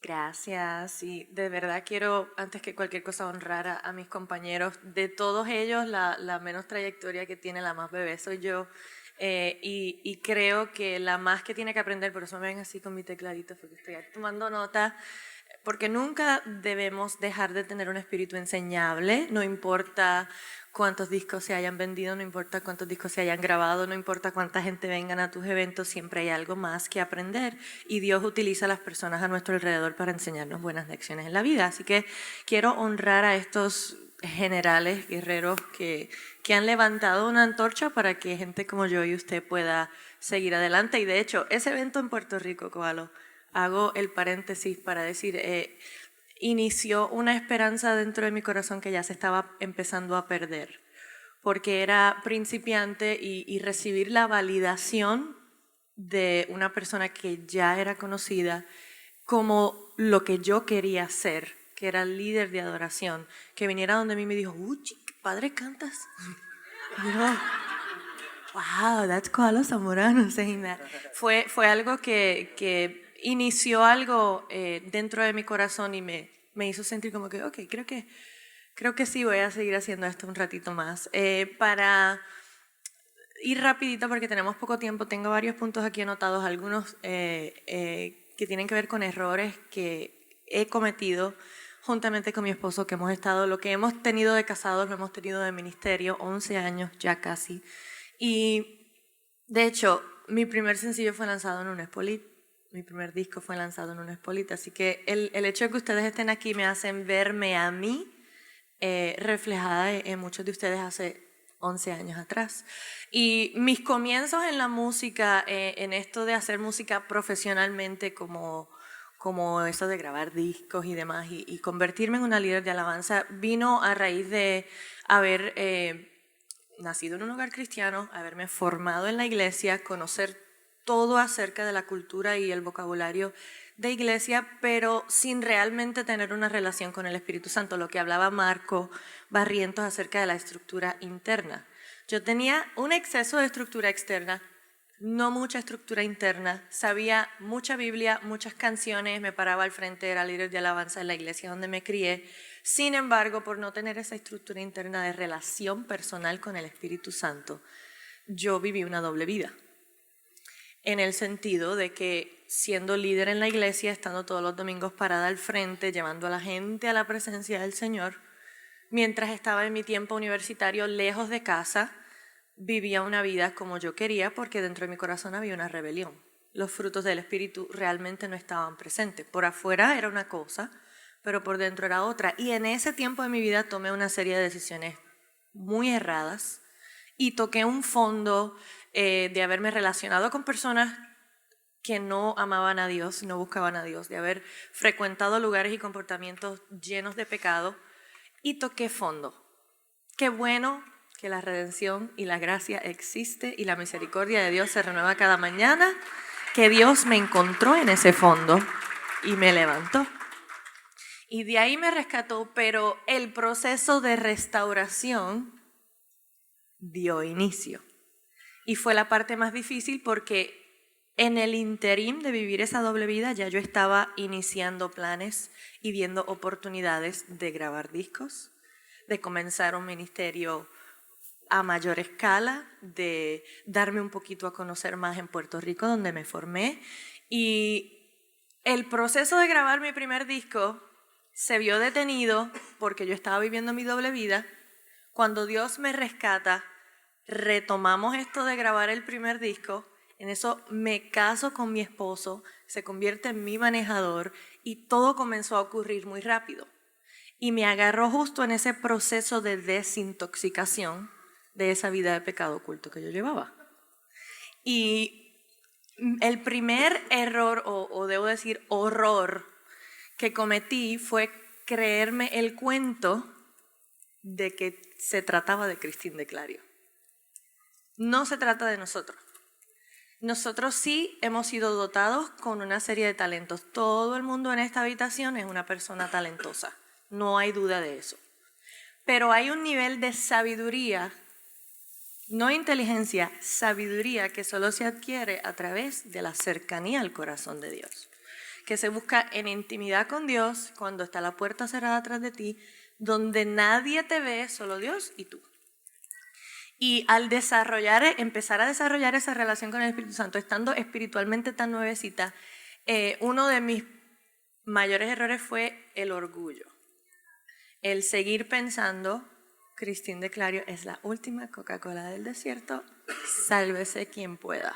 Gracias, y de verdad quiero, antes que cualquier cosa, honrar a mis compañeros. De todos ellos, la menos trayectoria que tiene, la más bebé soy yo. Y creo que la más que tiene que aprender, por eso me ven así con mi tecladito, porque estoy tomando nota, porque nunca debemos dejar de tener un espíritu enseñable, no importa cuántos discos se hayan vendido, no importa cuántos discos se hayan grabado, no importa cuánta gente vengan a tus eventos, siempre hay algo más que aprender y Dios utiliza a las personas a nuestro alrededor para enseñarnos buenas lecciones en la vida. Así que quiero honrar a estos generales, guerreros que han levantado una antorcha para que gente como yo y usted pueda seguir adelante. Y de hecho, ese evento en Puerto Rico, Koalo, hago el paréntesis para decir, inició una esperanza dentro de mi corazón que ya se estaba empezando a perder, porque era principiante y recibir la validación de una persona que ya era conocida como lo que yo quería ser, que era el líder de adoración, que viniera donde mí y me dijo, padre, ¿cantas? Y yo, wow, that's Koalo Zamorano saying that. Fue algo que inició algo dentro de mi corazón y me hizo sentir como que, ok, creo que sí voy a seguir haciendo esto un ratito más. Para ir rapidito porque tenemos poco tiempo, tengo varios puntos aquí anotados, algunos que tienen que ver con errores que he cometido juntamente con mi esposo, que hemos estado, lo que hemos tenido de casados lo hemos tenido de ministerio, 11 años ya casi. Y de hecho, mi primer sencillo fue lanzado en un Espolit, mi primer disco fue lanzado en un Espolit, así que el hecho de que ustedes estén aquí me hacen verme a mí reflejada en muchos de ustedes hace 11 años atrás. Y mis comienzos en la música, en esto de hacer música profesionalmente como eso de grabar discos y demás y convertirme en una líder de alabanza, vino a raíz de haber nacido en un hogar cristiano, haberme formado en la iglesia, conocer todo acerca de la cultura y el vocabulario de iglesia, pero sin realmente tener una relación con el Espíritu Santo, lo que hablaba Marco Barrientos acerca de la estructura interna. Yo tenía un exceso de estructura externa, no mucha estructura interna, sabía mucha Biblia, muchas canciones, me paraba al frente, era líder de alabanza en la iglesia donde me crié. Sin embargo, por no tener esa estructura interna de relación personal con el Espíritu Santo, yo viví una doble vida. En el sentido de que siendo líder en la iglesia, estando todos los domingos parada al frente, llevando a la gente a la presencia del Señor, mientras estaba en mi tiempo universitario lejos de casa, vivía una vida como yo quería porque dentro de mi corazón había una rebelión. Los frutos del Espíritu realmente no estaban presentes. Por afuera era una cosa, pero por dentro era otra. Y en ese tiempo de mi vida tomé una serie de decisiones muy erradas y toqué un fondo de haberme relacionado con personas que no amaban a Dios, no buscaban a Dios, de haber frecuentado lugares y comportamientos llenos de pecado y toqué fondo. Qué bueno que la redención y la gracia existe y la misericordia de Dios se renueva cada mañana, que Dios me encontró en ese fondo y me levantó. Y de ahí me rescató, pero el proceso de restauración dio inicio. Y fue la parte más difícil porque en el interín de vivir esa doble vida ya yo estaba iniciando planes y viendo oportunidades de grabar discos, de comenzar un ministerio a mayor escala, de darme un poquito a conocer más en Puerto Rico, donde me formé. Y el proceso de grabar mi primer disco se vio detenido porque yo estaba viviendo mi doble vida. Cuando Dios me rescata, retomamos esto de grabar el primer disco. En eso me caso con mi esposo, se convierte en mi manejador y todo comenzó a ocurrir muy rápido. Y me agarró justo en ese proceso de desintoxicación de esa vida de pecado oculto que yo llevaba. Y el primer error, o debo decir horror, que cometí fue creerme el cuento de que se trataba de Cristín de Clario. No se trata de nosotros. Nosotros sí hemos sido dotados con una serie de talentos. Todo el mundo en esta habitación es una persona talentosa. No hay duda de eso. Pero hay un nivel de sabiduría, no inteligencia, sabiduría que solo se adquiere a través de la cercanía al corazón de Dios. que se busca en intimidad con Dios, cuando está la puerta cerrada atrás de ti, donde nadie te ve, solo Dios y tú. Y al empezar a desarrollar esa relación con el Espíritu Santo, estando espiritualmente tan nuevecita, uno de mis mayores errores fue el orgullo. El seguir pensando, Christine de Clario es la última Coca-Cola del desierto, sálvese quien pueda.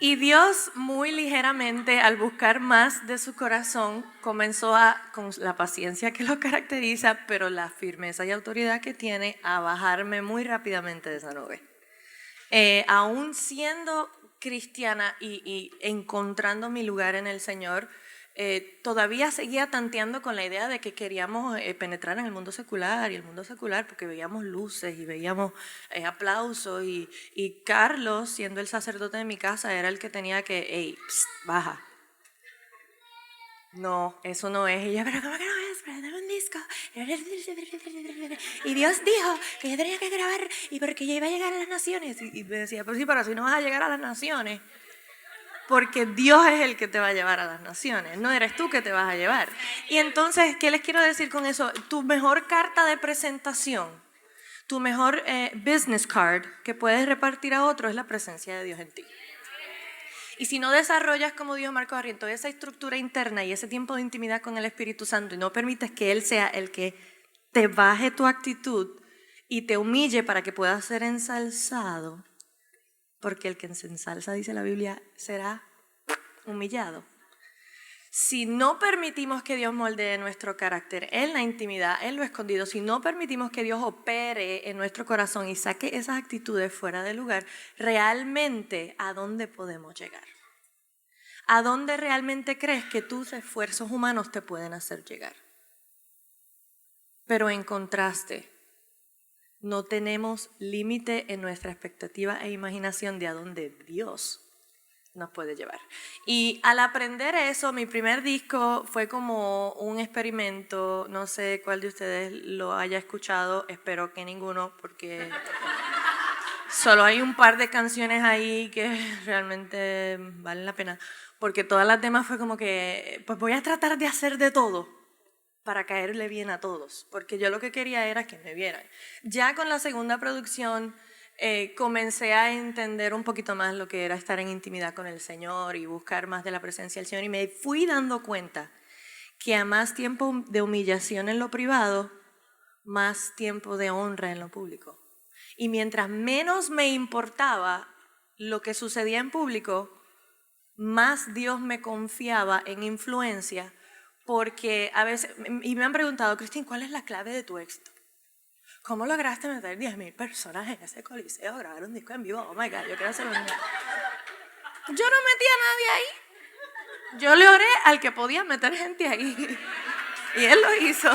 Y Dios, muy ligeramente, al buscar más de su corazón, comenzó con la paciencia que lo caracteriza, pero la firmeza y autoridad que tiene, a bajarme muy rápidamente de esa nube. Aún siendo cristiana y encontrando mi lugar en el Señor, todavía seguía tanteando con la idea de que queríamos penetrar en el mundo secular, y el mundo secular porque veíamos luces y veíamos aplausos, y Carlos, siendo el sacerdote de mi casa, era el que tenía que, hey, psst, baja. No, eso no es. Y yo, pero ¿cómo que no es? Para dar un disco. Y Dios dijo que yo tenía que grabar, y porque yo iba a llegar a las naciones. Y me decía, pero sí, pero si no vas a llegar a las naciones, porque Dios es el que te va a llevar a las naciones, no eres tú que te vas a llevar. Y entonces, ¿qué les quiero decir con eso? Tu mejor carta de presentación, tu mejor business card que puedes repartir a otros es la presencia de Dios en ti. Y si no desarrollas, como dijo Marco Barrientos, esa estructura interna y ese tiempo de intimidad con el Espíritu Santo, y no permites que Él sea el que te baje tu actitud y te humille para que puedas ser ensalzado, porque el que se ensalza, dice la Biblia, será humillado. Si no permitimos que Dios moldee nuestro carácter en la intimidad, en lo escondido, si no permitimos que Dios opere en nuestro corazón y saque esas actitudes fuera de lugar, realmente, ¿a dónde podemos llegar? ¿A dónde realmente crees que tus esfuerzos humanos te pueden hacer llegar? Pero en contraste, no tenemos límite en nuestra expectativa e imaginación de a dónde Dios nos puede llevar. Y al aprender eso, mi primer disco fue como un experimento. No sé cuál de ustedes lo haya escuchado, espero que ninguno, porque solo hay un par de canciones ahí que realmente valen la pena, porque todas las demás fue como que, pues voy a tratar de hacer de todo para caerle bien a todos, porque yo lo que quería era que me vieran. Ya con la segunda producción comencé a entender un poquito más lo que era estar en intimidad con el Señor y buscar más de la presencia del Señor, y me fui dando cuenta que a más tiempo de humillación en lo privado, más tiempo de honra en lo público. Y mientras menos me importaba lo que sucedía en público, más Dios me confiaba en influencia, porque a veces, y me han preguntado, Christine, ¿cuál es la clave de tu éxito? ¿Cómo lograste meter 10,000 personas en ese coliseo a grabar un disco en vivo? Oh my God, yo quiero hacerlo en vivo. Yo no metí a nadie ahí. Yo le oré al que podía meter gente ahí. Y Él lo hizo.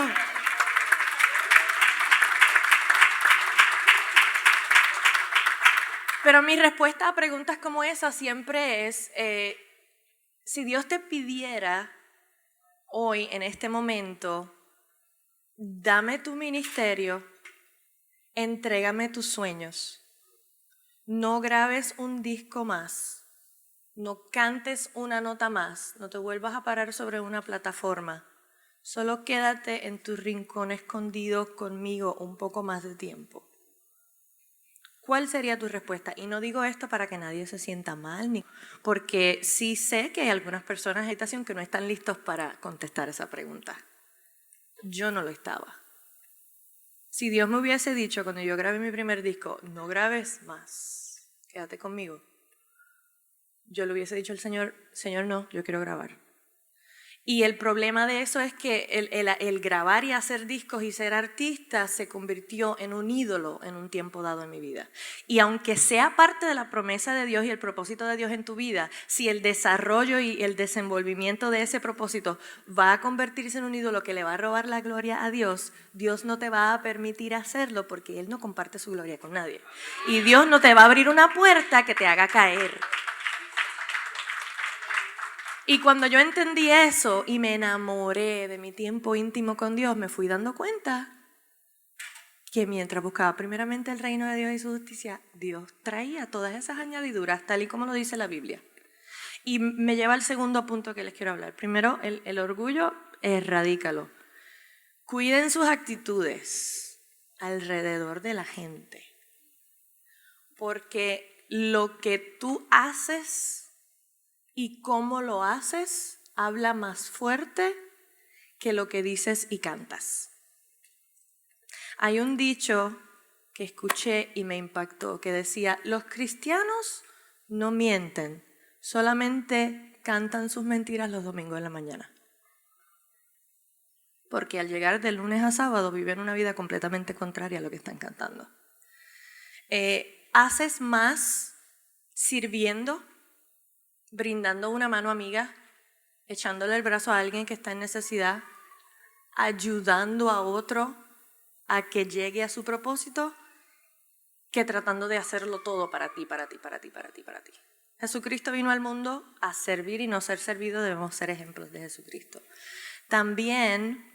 Pero mi respuesta a preguntas como esa siempre es, si Dios te pidiera hoy, en este momento, dame tu ministerio, entrégame tus sueños, no grabes un disco más, no cantes una nota más, no te vuelvas a parar sobre una plataforma, solo quédate en tu rincón escondido conmigo un poco más de tiempo. ¿Cuál sería tu respuesta? Y no digo esto para que nadie se sienta mal, porque sí sé que hay algunas personas en agitación que no están listos para contestar esa pregunta. Yo no lo estaba. Si Dios me hubiese dicho cuando yo grabé mi primer disco, no grabes más, quédate conmigo, yo le hubiese dicho al Señor, Señor, no, yo quiero grabar. Y el problema de eso es que el grabar y hacer discos y ser artista se convirtió en un ídolo en un tiempo dado en mi vida. Y aunque sea parte de la promesa de Dios y el propósito de Dios en tu vida, si el desarrollo y el desenvolvimiento de ese propósito va a convertirse en un ídolo que le va a robar la gloria a Dios, Dios no te va a permitir hacerlo, porque Él no comparte su gloria con nadie. Y Dios no te va a abrir una puerta que te haga caer. Y cuando yo entendí eso y me enamoré de mi tiempo íntimo con Dios, me fui dando cuenta que mientras buscaba primeramente el reino de Dios y su justicia, Dios traía todas esas añadiduras, tal y como lo dice la Biblia. Y me lleva al segundo punto que les quiero hablar. Primero, el orgullo, erradícalo. Cuiden sus actitudes alrededor de la gente, porque lo que tú haces y cómo lo haces habla más fuerte que lo que dices y cantas. Hay un dicho que escuché y me impactó que decía: los cristianos no mienten, solamente cantan sus mentiras los domingos en la mañana. Porque al llegar de lunes a sábado viven una vida completamente contraria a lo que están cantando. Haces más sirviendo, brindando una mano amiga, echándole el brazo a alguien que está en necesidad, ayudando a otro a que llegue a su propósito, que tratando de hacerlo todo para ti. Jesucristo vino al mundo a servir y no ser servido. Debemos ser ejemplos de Jesucristo. También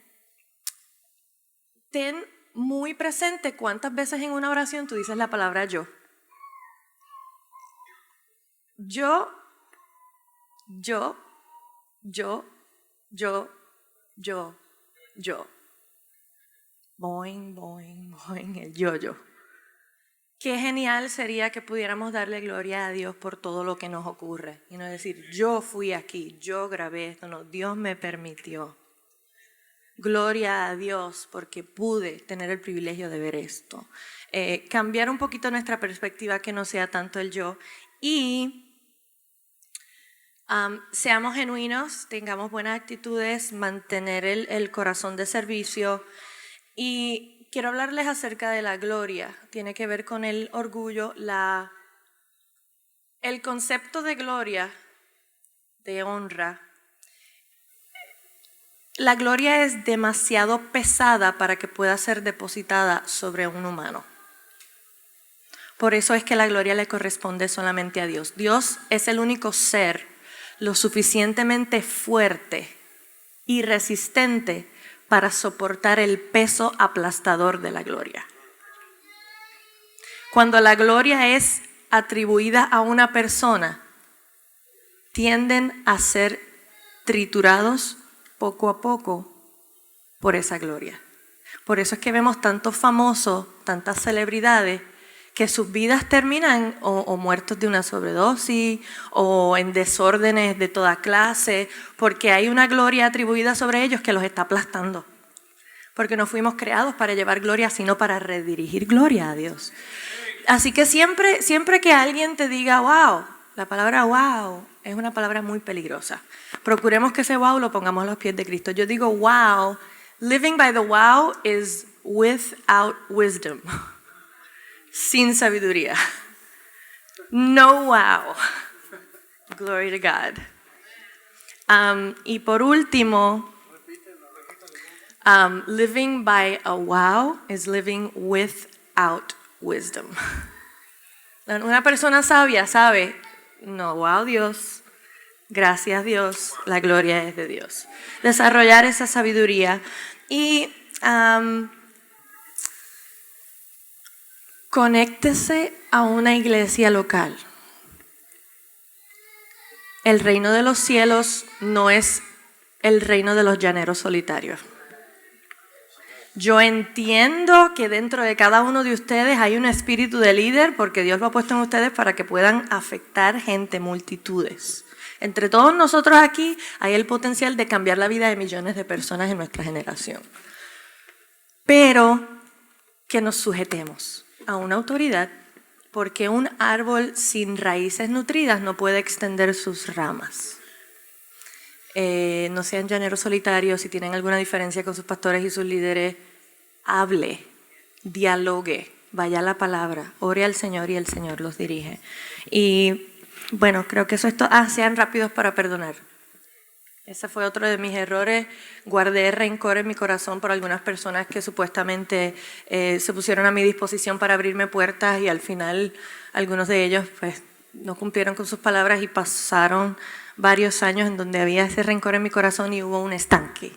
ten muy presente cuántas veces en una oración tú dices la palabra yo. Yo. Boing, boing, boing, el yo. Qué genial sería que pudiéramos darle gloria a Dios por todo lo que nos ocurre. Y no decir, yo fui aquí, yo grabé esto, no, Dios me permitió. Gloria a Dios porque pude tener el privilegio de ver esto. Cambiar un poquito nuestra perspectiva, que no sea tanto el yo. Y seamos genuinos, tengamos buenas actitudes, mantener el corazón de servicio. Y quiero hablarles acerca de la gloria. Tiene que ver con el orgullo, el concepto de gloria, de honra. La gloria es demasiado pesada para que pueda ser depositada sobre un humano. Por eso es que la gloria le corresponde solamente a Dios. Dios es el único ser lo suficientemente fuerte y resistente para soportar el peso aplastador de la gloria. Cuando la gloria es atribuida a una persona, tienden a ser triturados poco a poco por esa gloria. Por eso es que vemos tantos famosos, tantas celebridades, que sus vidas terminan o muertos de una sobredosis o en desórdenes de toda clase, porque hay una gloria atribuida sobre ellos que los está aplastando. Porque no fuimos creados para llevar gloria, sino para redirigir gloria a Dios. Así que siempre que alguien te diga wow, la palabra wow es una palabra muy peligrosa. Procuremos que ese wow lo pongamos a los pies de Cristo. Yo digo wow, living by the wow is without wisdom. Sin sabiduría. No wow. Glory to God. Y por último, living by a wow is living without wisdom. Una persona sabia sabe, no, wow Dios, gracias Dios, la gloria es de Dios. Desarrollar esa sabiduría y conéctese a una iglesia local. El reino de los cielos no es el reino de los llaneros solitarios. Yo entiendo que dentro de cada uno de ustedes hay un espíritu de líder, porque Dios lo ha puesto en ustedes para que puedan afectar gente, multitudes. Entre todos nosotros aquí hay el potencial de cambiar la vida de millones de personas en nuestra generación. Pero que nos sujetemos a una autoridad, porque un árbol sin raíces nutridas no puede extender sus ramas. No sean llaneros solitarios. Si tienen alguna diferencia con sus pastores y sus líderes, hable, dialogue, vaya a la palabra, ore al Señor y el Señor los dirige. Y bueno, creo que eso es todo. Sean rápidos para perdonar. Ese fue otro de mis errores. Guardé rencor en mi corazón por algunas personas que supuestamente se pusieron a mi disposición para abrirme puertas, y al final algunos de ellos pues no cumplieron con sus palabras y pasaron varios años en donde había ese rencor en mi corazón y hubo un estanque.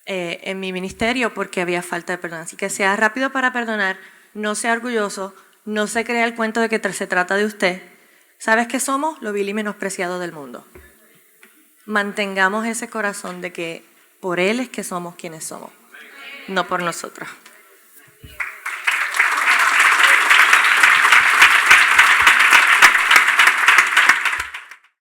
en mi ministerio porque había falta de perdón. Así que sea rápido para perdonar, no sea orgulloso, no se crea el cuento de que se trata de usted. ¿Sabes qué somos? Lo vil y menospreciado del mundo. Mantengamos ese corazón de que por Él es que somos quienes somos, no por nosotros.